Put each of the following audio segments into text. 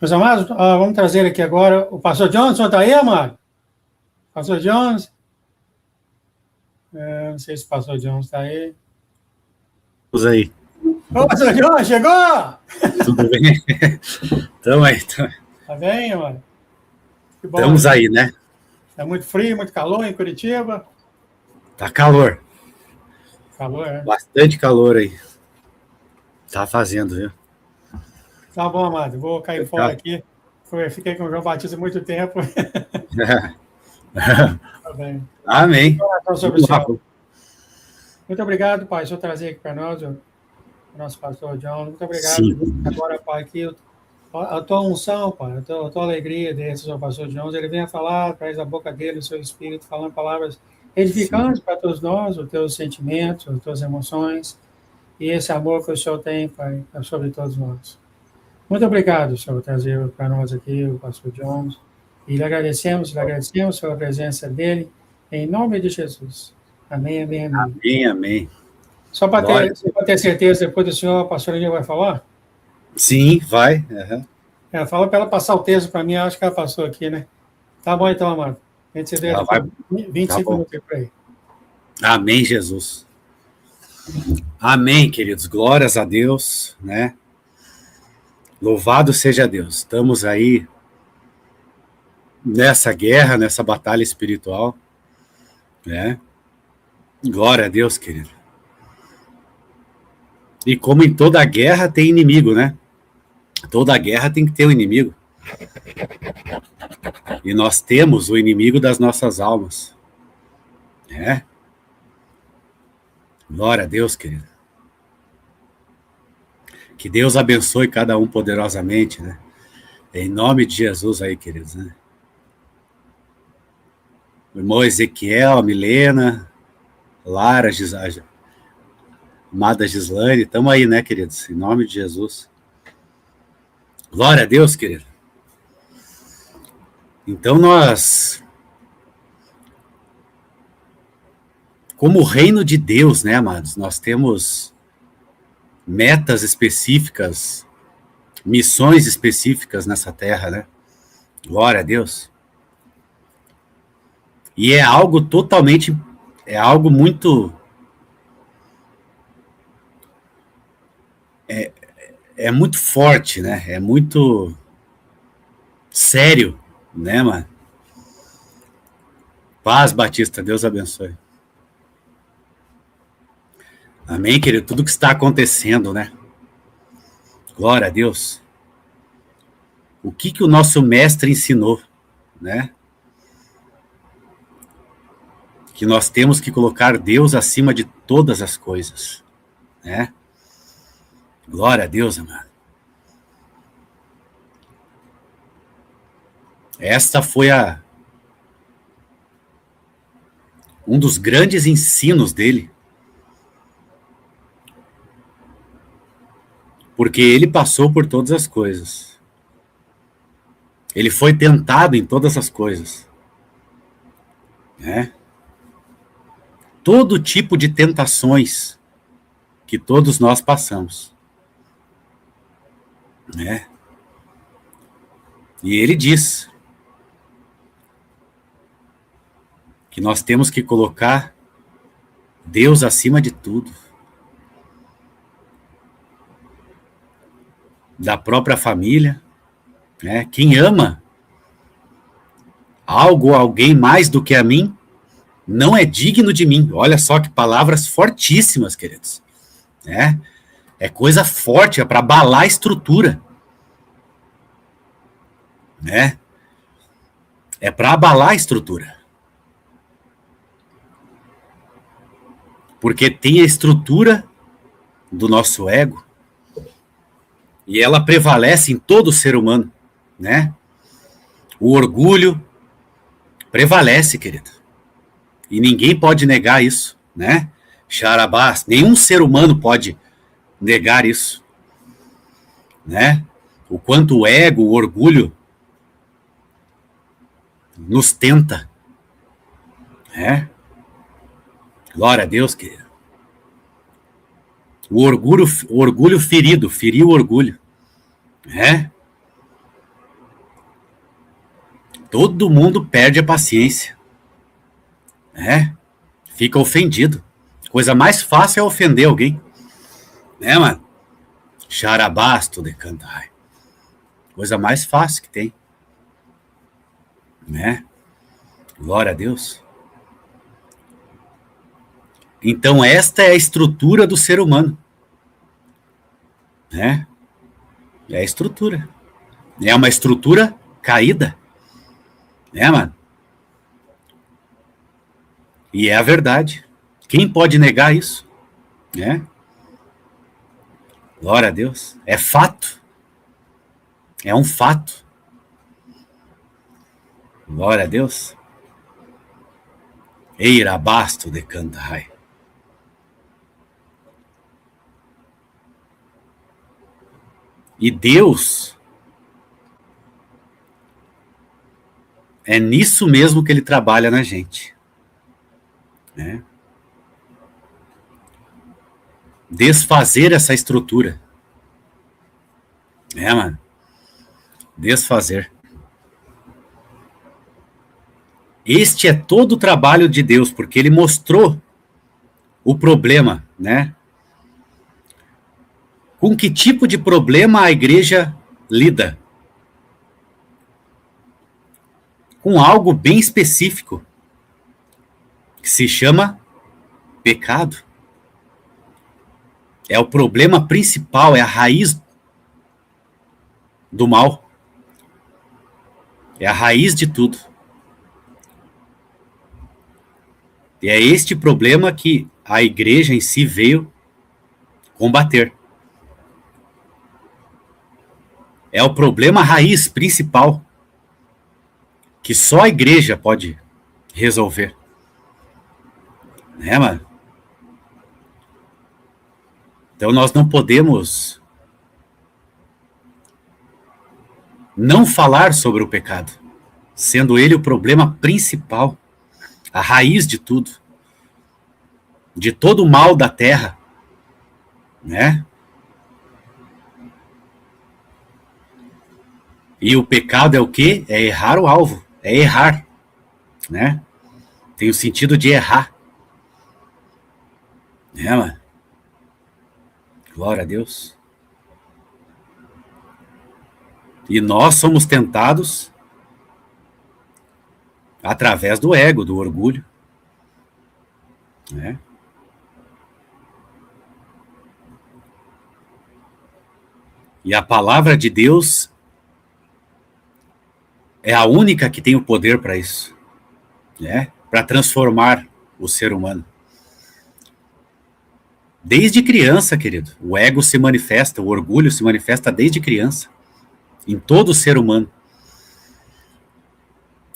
Meus amados, vamos trazer aqui agora o pastor Johnson. Está aí, amado? Pastor Johnson? Não sei se o pastor Johnson está aí. Estamos aí. Ô, pastor Johnson, chegou! Tudo bem? Estamos aí. Tá bem, amado? Que bom. Estamos aí, né? Tá muito frio, muito calor em Curitiba. Tá calor. Calor, é? Bastante calor aí. Tá fazendo, viu? Tá bom, amado. Vou cair fora aqui. Fiquei com o João Batista há muito tempo. Tá bem. Amém. Muito obrigado, Pai, por trazer aqui para nós o nosso pastor John. Muito obrigado. Sim. Agora, Pai, que a tua unção, Pai, a tua alegria desse seu pastor John, ele venha falar através da boca dele, o seu espírito, falando palavras edificantes para todos nós, os teus sentimentos, as tuas emoções e esse amor que o Senhor tem, Pai, sobre todos nós. Muito obrigado, Senhor, por trazer para nós aqui o pastor John. E lhe agradecemos pela presença dele, em nome de Jesus. Amém, amém, amém. Amém, amém. Só para ter certeza, depois do senhor, a pastora Lídia vai falar? Sim, vai. Uhum. Fala para ela passar o texto para mim, acho que ela passou aqui, né? Tá bom então, amado. A gente se vê 25 minutos por aí. Amém, Jesus. Amém, queridos. Glórias a Deus, né? Louvado seja Deus. Estamos aí nessa guerra, nessa batalha espiritual, né? Glória a Deus, querido. E como em toda guerra tem inimigo, né? Toda guerra tem que ter um inimigo. E nós temos o inimigo das nossas almas, né? Glória a Deus, querido. Que Deus abençoe cada um poderosamente, né? Em nome de Jesus aí, queridos, né? O irmão Ezequiel, a Milena, Lara, amada Gislaine, estamos aí, né, queridos? Em nome de Jesus. Glória a Deus, querido. Então nós, como reino de Deus, né, amados, nós temos metas específicas, missões específicas nessa terra, né? Glória a Deus. E é algo totalmente, é algo muito... É muito forte, né? É muito sério, né, mano? Paz, Batista, Deus abençoe. Amém, querido? Tudo que está acontecendo, né? Glória a Deus. O que o nosso mestre ensinou, né? Que nós temos que colocar Deus acima de todas as coisas, né? Glória a Deus, amado. Esta foi um dos grandes ensinos dele. Porque ele passou por todas as coisas. Ele foi tentado em todas as coisas, né? Todo tipo de tentações que todos nós passamos, né? E ele diz que nós temos que colocar Deus acima de tudo, da própria família, né? Quem ama algo ou alguém mais do que a mim não é digno de mim. Olha só que palavras fortíssimas, queridos, né? É coisa forte, é para abalar a estrutura, né? É para abalar a estrutura. Porque tem a estrutura do nosso ego e ela prevalece em todo ser humano, né? O orgulho prevalece, querido. E ninguém pode negar isso, né? Xarabás, nenhum ser humano pode negar isso, né? O quanto o ego, o orgulho nos tenta, né? Glória a Deus, querido. O orgulho feriu o orgulho, né? Todo mundo perde a paciência, né? Fica ofendido. Coisa mais fácil é ofender alguém, né, mano? Charabasto de cantar. Coisa mais fácil que tem, né? Glória a Deus. Então esta é a estrutura do ser humano, né? É a estrutura. É uma estrutura caída, né, mano? E é a verdade. Quem pode negar isso, né? Glória a Deus. É fato. É um fato. Glória a Deus. Eirabasto de cantai. E Deus, é nisso mesmo que ele trabalha na gente, né? Desfazer essa estrutura, né, mano? Desfazer. Este é todo o trabalho de Deus, porque ele mostrou o problema, né? Com que tipo de problema a igreja lida? Com algo bem específico, que se chama pecado. É o problema principal, é a raiz do mal. É a raiz de tudo. E é este problema que a igreja em si veio combater. É o problema raiz principal que só a igreja pode resolver. Né, mano? Então nós não podemos não falar sobre o pecado, sendo ele o problema principal, a raiz de tudo, de todo o mal da terra, né? E o pecado é o quê? É errar o alvo, é errar, né? Tem o sentido de errar, né, mano? Glória a Deus. E nós somos tentados através do ego, do orgulho, né? E a palavra de Deus é a única que tem o poder para isso, né? Para transformar o ser humano. Desde criança, querido, o ego se manifesta, o orgulho se manifesta desde criança, em todo ser humano.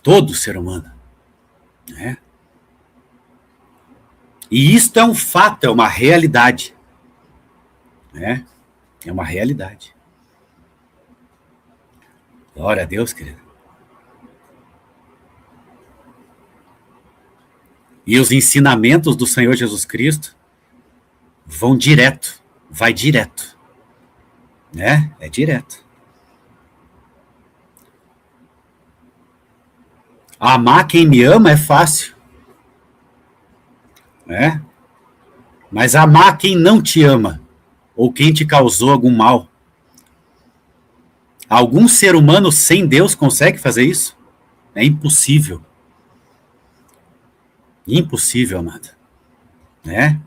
Todo ser humano, né? E isto é um fato, é uma realidade, né? É uma realidade. Glória a Deus, querido. E os ensinamentos do Senhor Jesus Cristo vão direto, vai direto, né? É direto. Amar quem me ama é fácil, né? Mas amar quem não te ama, ou quem te causou algum mal, algum ser humano sem Deus consegue fazer isso? É impossível. Impossível, amado, né?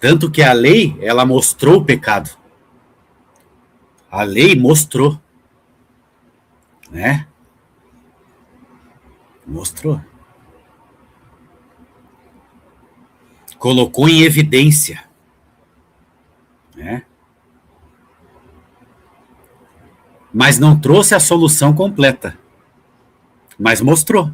Tanto que a lei, ela mostrou o pecado. A lei mostrou, né? Mostrou. Colocou em evidência, né? Mas não trouxe a solução completa. Mas mostrou.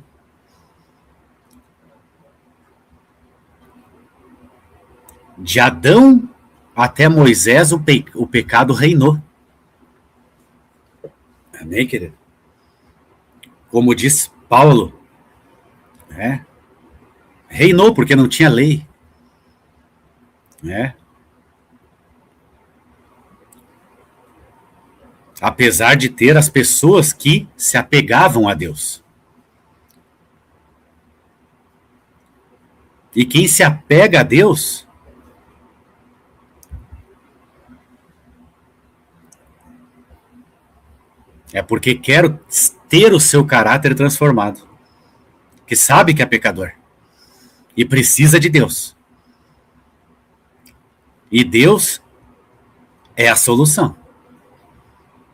De Adão até Moisés, o pecado reinou. Amém, querido? Como diz Paulo, né? Reinou porque não tinha lei, né? apesar de ter as pessoas que se apegavam a Deus. E quem se apega a Deus é porque quer ter o seu caráter transformado, que sabe que é pecador e precisa de Deus. E Deus é a solução,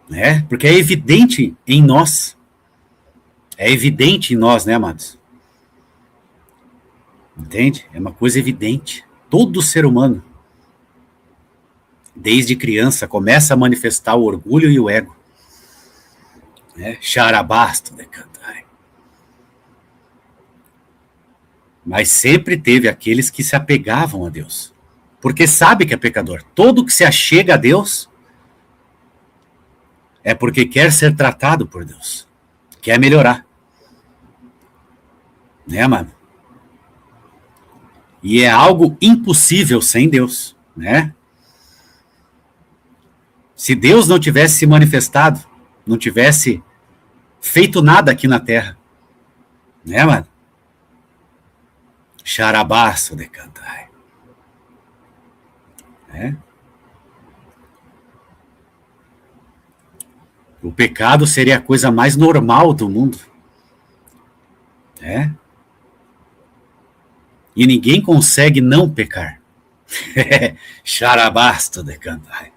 né? Porque é evidente em nós. É evidente em nós, né, amados? Entende? É uma coisa evidente. Todo ser humano, desde criança, começa a manifestar o orgulho e o ego. Né? Xarabasto de cantar. Mas sempre teve aqueles que se apegavam a Deus. Porque sabe que é pecador. Todo que se achega a Deus é porque quer ser tratado por Deus. Quer melhorar. Né, mano? E é algo impossível sem Deus, né? Se Deus não tivesse se manifestado, não tivesse feito nada aqui na Terra, né, mano? Xarabaço de cantar. Né? O pecado seria a coisa mais normal do mundo. Né? E ninguém consegue não pecar. Xarabasto de cantar.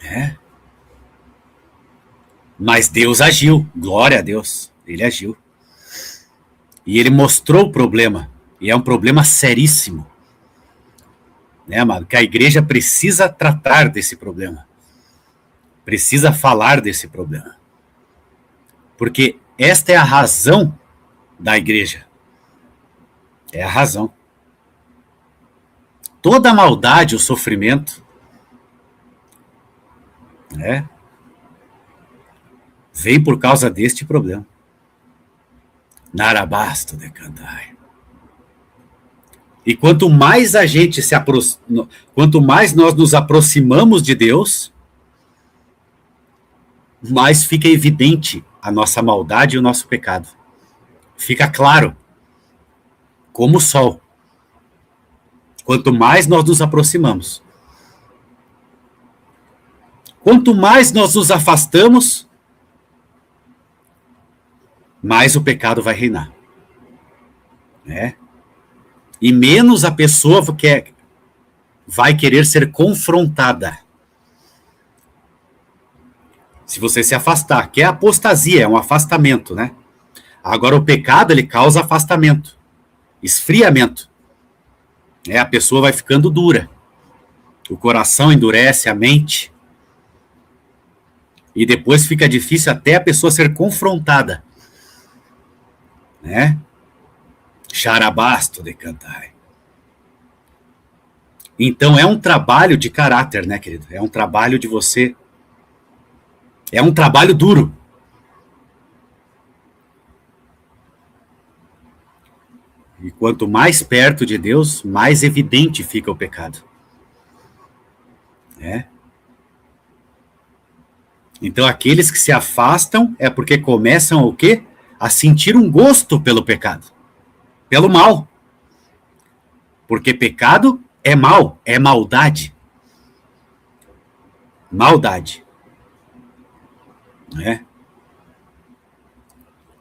É. Mas Deus agiu, glória a Deus, ele agiu. E ele mostrou o problema, e é um problema seríssimo. Né, amado? Que a igreja precisa tratar desse problema. Precisa falar desse problema. Porque esta é a razão da igreja. É a razão. Toda a maldade, o sofrimento, né, vem por causa deste problema. Narabasto de cantar. E quanto mais a gente quanto mais nós nos aproximamos de Deus, mais fica evidente a nossa maldade e o nosso pecado. Fica claro. Como o sol. Quanto mais nós nos aproximamos. Quanto mais nós nos afastamos, mais o pecado vai reinar. Né? E menos a pessoa vai querer ser confrontada. Se você se afastar, que é apostasia, é um afastamento, né? Agora o pecado, ele causa afastamento. Esfriamento. A pessoa vai ficando dura. O coração endurece, a mente. E depois fica difícil até a pessoa ser confrontada. Né? Xarabasto de cantar. Então é um trabalho de caráter, né, querido? É um trabalho de você. É um trabalho duro. E quanto mais perto de Deus, mais evidente fica o pecado. É. Então, aqueles que se afastam é porque começam o quê? A sentir um gosto pelo pecado. Pelo mal. Porque pecado é mal, é maldade. Maldade. É.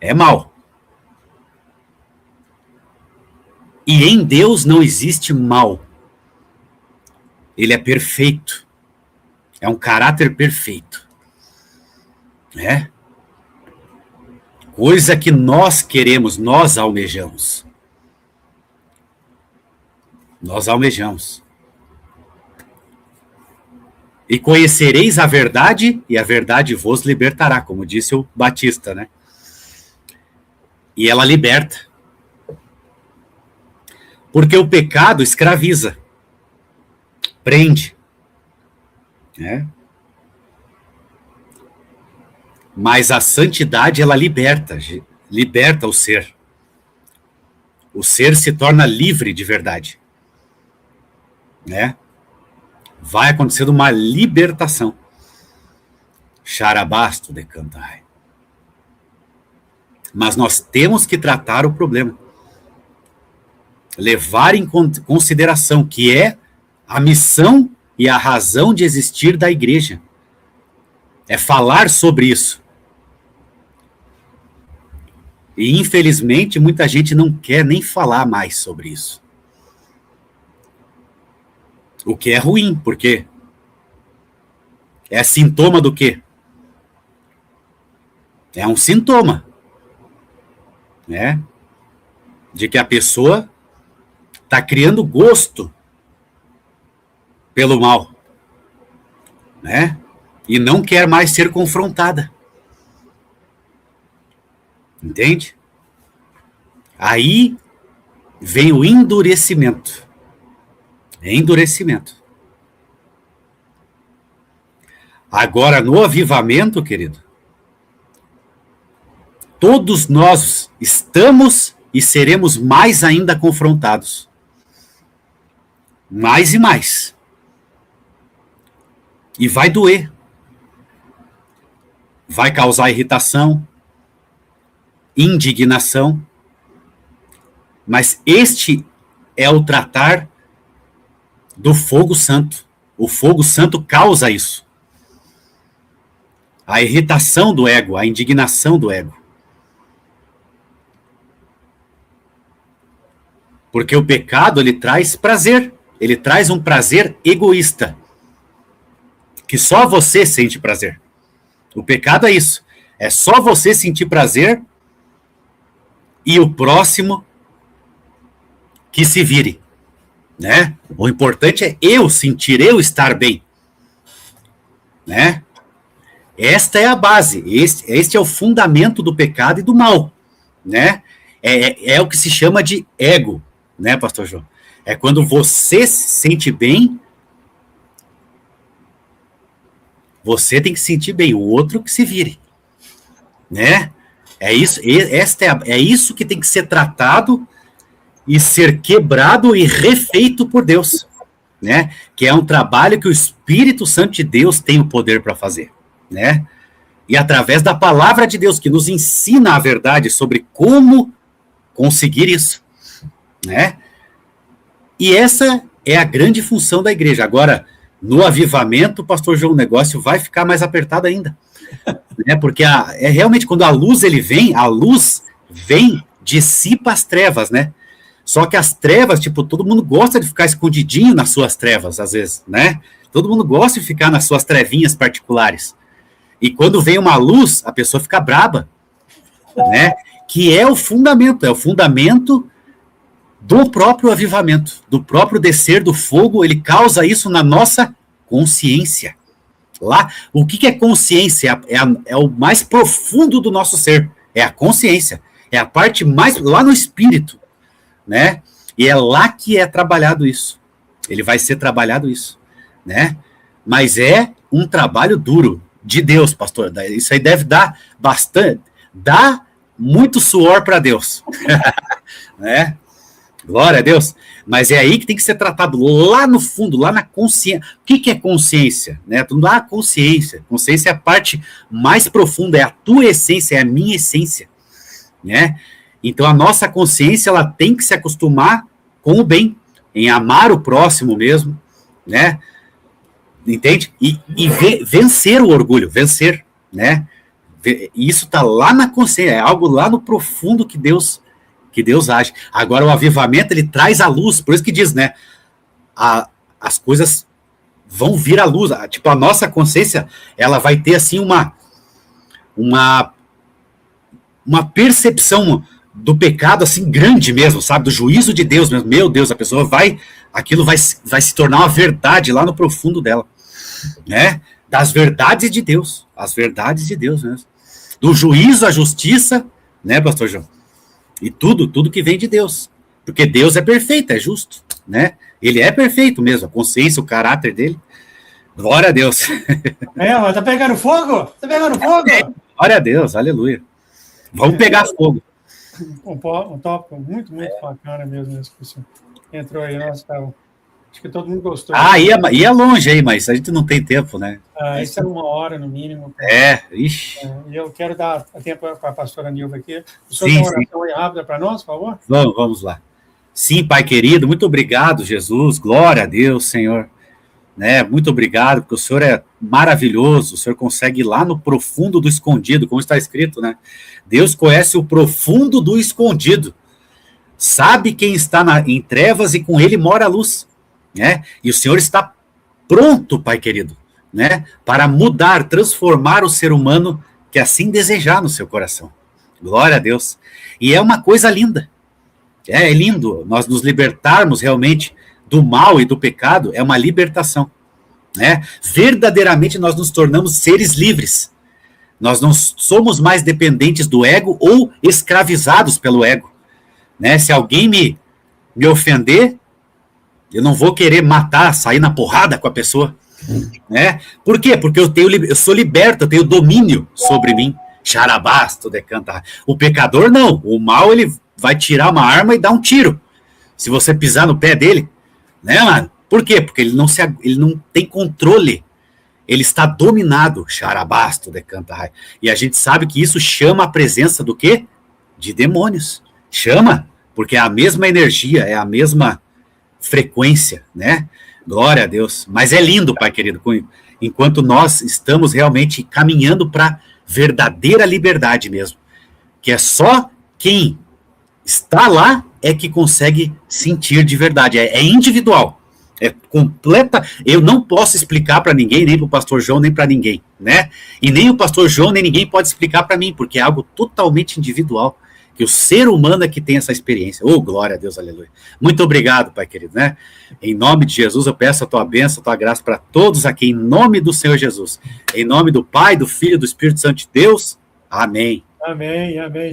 É mal. E em Deus não existe mal. Ele é perfeito. É um caráter perfeito. Né? Coisa que nós queremos, nós almejamos. Nós almejamos. E conhecereis a verdade, e a verdade vos libertará, como disse o Batista, né? E ela liberta. Porque o pecado escraviza, prende, né? Mas a santidade, ela liberta o ser. O ser se torna livre de verdade, né? Vai acontecendo uma libertação. Xarabasto de cantai. Mas nós temos que tratar o problema. Levar em consideração que é a missão e a razão de existir da igreja. É falar sobre isso. E, infelizmente, muita gente não quer nem falar mais sobre isso. O que é ruim, porque é sintoma do quê? É um sintoma, né? De que a pessoa está criando gosto pelo mal, né? E não quer mais ser confrontada. Entende? Aí vem o endurecimento. É endurecimento. Agora, no avivamento, querido, todos nós estamos e seremos mais ainda confrontados. Mais e mais. E vai doer. Vai causar irritação, indignação, mas este é o tratar do fogo santo. O fogo santo causa isso. A irritação do ego, a indignação do ego. Porque o pecado, ele traz prazer. Ele traz um prazer egoísta. Que só você sente prazer. O pecado é isso. É só você sentir prazer e o próximo que se vire, né? O importante é eu sentir, eu estar bem, né? Esta é a base, este é o fundamento do pecado e do mal, né? É o que se chama de ego, né, pastor João? É quando você se sente bem, você tem que sentir bem, o outro que se vire, né? É isso, é isso que tem que ser tratado e ser quebrado e refeito por Deus, né? Que é um trabalho que o Espírito Santo de Deus tem o poder para fazer, né? E através da palavra de Deus que nos ensina a verdade sobre como conseguir isso, né? E essa é a grande função da igreja. Agora, no avivamento, pastor João, o negócio vai ficar mais apertado ainda. Né? Porque é realmente quando a luz vem, dissipa as trevas, né? Só que as trevas, tipo, todo mundo gosta de ficar escondidinho nas suas trevas, às vezes, né? Todo mundo gosta de ficar nas suas trevinhas particulares. E quando vem uma luz, a pessoa fica braba, né? Que é o fundamento do próprio avivamento, do próprio descer do fogo, ele causa isso na nossa consciência. Lá, o que é consciência? É o mais profundo do nosso ser. É a consciência. É a parte mais, lá no espírito, né? E é lá que é trabalhado isso. Ele vai ser trabalhado isso, né? Mas é um trabalho duro de Deus, pastor. Isso aí deve dar bastante, dá muito suor para Deus, né? Glória a Deus. Mas é aí que tem que ser tratado, lá no fundo, lá na consciência. O que é consciência? Né? A consciência. Consciência é a parte mais profunda, é a tua essência, é a minha essência. Né? Então a nossa consciência, ela tem que se acostumar com o bem, em amar o próximo mesmo, né? Entende? E vencer o orgulho, vencer, né? Isso está lá na consciência, é algo lá no profundo que Deus age. Agora o avivamento, ele traz a luz, por isso que diz, né? As coisas vão vir à luz, tipo, a nossa consciência, ela vai ter, assim, uma percepção do pecado, assim, grande mesmo, sabe? Do juízo de Deus mesmo. Meu Deus, a pessoa aquilo vai se tornar uma verdade lá no profundo dela, né? Das verdades de Deus, as verdades de Deus mesmo. Do juízo à justiça, né, pastor João? E tudo que vem de Deus. Porque Deus é perfeito, é justo, né? Ele é perfeito mesmo, a consciência, o caráter dele. Glória a Deus. Mas tá pegando fogo? Tá pegando fogo? Glória a Deus, aleluia. Vamos pegar fogo. Um tópico muito bacana mesmo, esse que você entrou aí, nós estávamos Acho que todo mundo gostou. Ia longe aí, mas a gente não tem tempo, né? Isso é 1 hora, no mínimo. Ixi. E eu quero dar tempo para a pastora Nilva aqui. O senhor Sim, tem uma oração aí rápida para nós, por favor? Vamos lá. Sim, Pai querido, muito obrigado, Jesus. Glória a Deus, Senhor. Né? Muito obrigado, porque o Senhor é maravilhoso. O Senhor consegue ir lá no profundo do escondido, como está escrito, né? Deus conhece o profundo do escondido. Sabe quem está em trevas e com ele mora a luz, né? E o Senhor está pronto, Pai querido, né? Para mudar, transformar o ser humano que assim desejar no seu coração. Glória a Deus. E é uma coisa linda. É lindo nós nos libertarmos realmente do mal e do pecado, é uma libertação, né? Verdadeiramente nós nos tornamos seres livres. Nós não somos mais dependentes do ego ou escravizados pelo ego, né? Se alguém me ofender, eu não vou querer matar, sair na porrada com a pessoa, né? Por quê? Porque eu sou liberto, eu tenho domínio sobre mim. Xarabasto decanta. O pecador não, o mal ele vai tirar uma arma e dar um tiro. Se você pisar no pé dele, né, mano? Por quê? Porque ele não tem controle. Ele está dominado. Xarabasto decanta. E a gente sabe que isso chama a presença do quê? De demônios. Chama, porque é a mesma energia, é a mesma frequência, né? Glória a Deus. Mas é lindo, Pai querido, enquanto nós estamos realmente caminhando para verdadeira liberdade mesmo, que é só quem está lá é que consegue sentir de verdade, é individual, é completa. Eu não posso explicar para ninguém, nem para o pastor João, nem para ninguém, né? E nem o pastor João, nem ninguém pode explicar para mim, porque é algo totalmente individual, que o ser humano é que tem essa experiência. Oh, glória a Deus, aleluia. Muito obrigado, Pai querido, né? Em nome de Jesus, eu peço a tua bênção, a tua graça para todos aqui, em nome do Senhor Jesus. Em nome do Pai, do Filho e do Espírito Santo de Deus. Amém. Amém, amém.